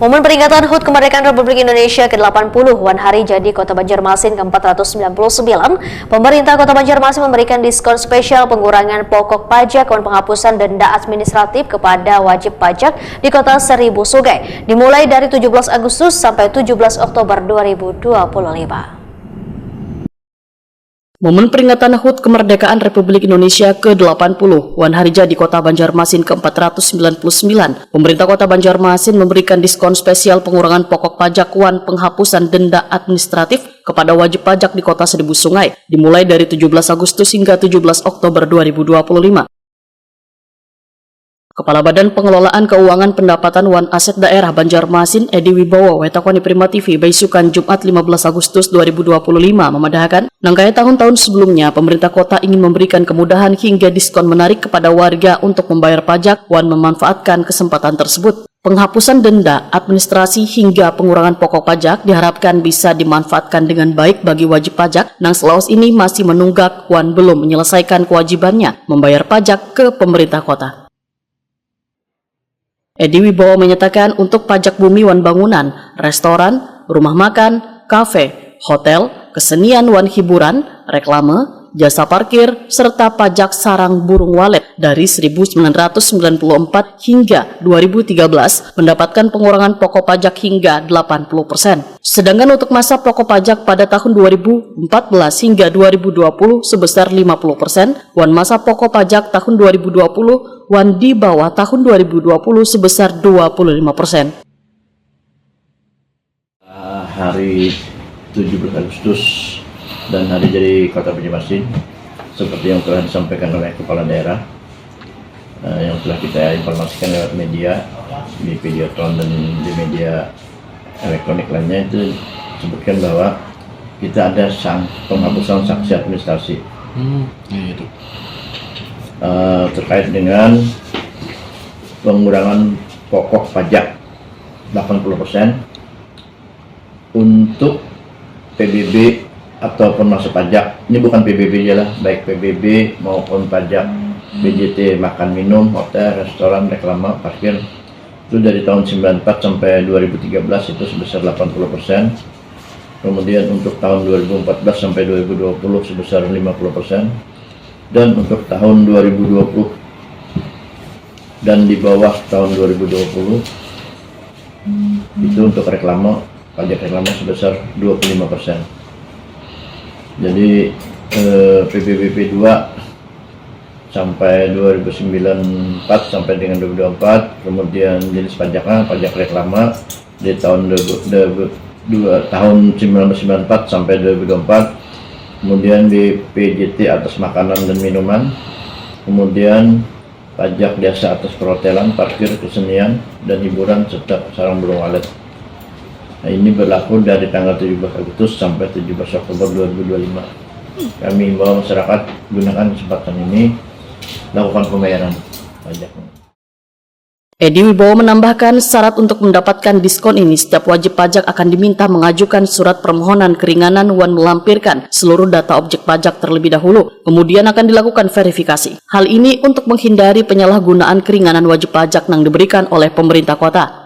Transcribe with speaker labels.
Speaker 1: Momen peringatan HUT Kemerdekaan Republik Indonesia ke-80, Wan Hari Jadi Kota Banjarmasin ke-499, pemerintah Kota Banjarmasin memberikan diskon spesial pengurangan pokok pajak dan penghapusan denda administratif kepada wajib pajak di Kota Seribu Sungai, dimulai dari 17 Agustus sampai 17 Oktober 2025.
Speaker 2: Momen peringatan HUT Kemerdekaan Republik Indonesia ke-80, Wan Hari Jadi Kota Banjarmasin ke-499, pemerintah Kota Banjarmasin memberikan diskon spesial pengurangan pokok pajak wan penghapusan denda administratif kepada wajib pajak di Kota Seribu Sungai, dimulai dari 17 Agustus hingga 17 Oktober 2025. Kepala Badan Pengelolaan Keuangan Pendapatan Wan Aset Daerah Banjarmasin Edi Wibowo wetakoni Prima TV Baisukan Jumat 15 Agustus 2025 memadahkan nangkaya tahun-tahun sebelumnya pemerintah kota ingin memberikan kemudahan hingga diskon menarik kepada warga untuk membayar pajak. Wan memanfaatkan kesempatan tersebut. Penghapusan denda, administrasi hingga pengurangan pokok pajak diharapkan bisa dimanfaatkan dengan baik bagi wajib pajak yang selawas ini masih menunggak. Wan belum menyelesaikan kewajibannya membayar pajak ke pemerintah kota. Edi Wibowo menyatakan untuk pajak bumi wan bangunan, restoran, rumah makan, kafe, hotel, kesenian wan hiburan, reklame, jasa parkir, serta pajak sarang burung walet dari 1994 hingga 2013 mendapatkan pengurangan pokok pajak hingga 80%. Sedangkan untuk masa pokok pajak pada tahun 2014 hingga 2020 sebesar 50%, wan masa pokok pajak tahun 2020 wan di bawah tahun 2020 sebesar 25%.
Speaker 3: Hari 17 Agustus dan hari jadi Kota Banjarmasin seperti yang telah disampaikan oleh Kepala Daerah yang telah kita informasikan lewat media di Videotron dan di media elektronik lainnya, itu sebutkan bahwa kita ada penghapusan sanksi administrasi terkait dengan pengurangan pokok pajak 80% untuk PBB ataupun masa pajak. Ini bukan PBB aja lah, baik PBB maupun pajak BJT makan minum, hotel, restoran, reklame, parkir, itu dari tahun 94 sampai 2013 itu sebesar 80%. Kemudian untuk tahun 2014 sampai 2020 sebesar 50%, dan untuk tahun 2020 dan di bawah tahun 2020 itu untuk reklame, pajak reklame sebesar 25%. Jadi PBBP 2 sampai 2094 sampai dengan 2024, kemudian jenis pajaknya pajak reklame di tahun 1994 sampai 2024, kemudian di PJT atas makanan dan minuman, kemudian pajak jasa atas perhotelan, parkir, kesenian dan hiburan serta sarang burung walet. Nah, ini berlaku dari tanggal 17 Agustus sampai 17 Oktober 2025. Kami himbau masyarakat gunakan kesempatan ini, lakukan pembayaran pajak.
Speaker 2: Edi Wibowo menambahkan syarat untuk mendapatkan diskon ini setiap wajib pajak akan diminta mengajukan surat permohonan keringanan wan melampirkan seluruh data objek pajak terlebih dahulu, kemudian akan dilakukan verifikasi. Hal ini untuk menghindari penyalahgunaan keringanan wajib pajak yang diberikan oleh pemerintah kota.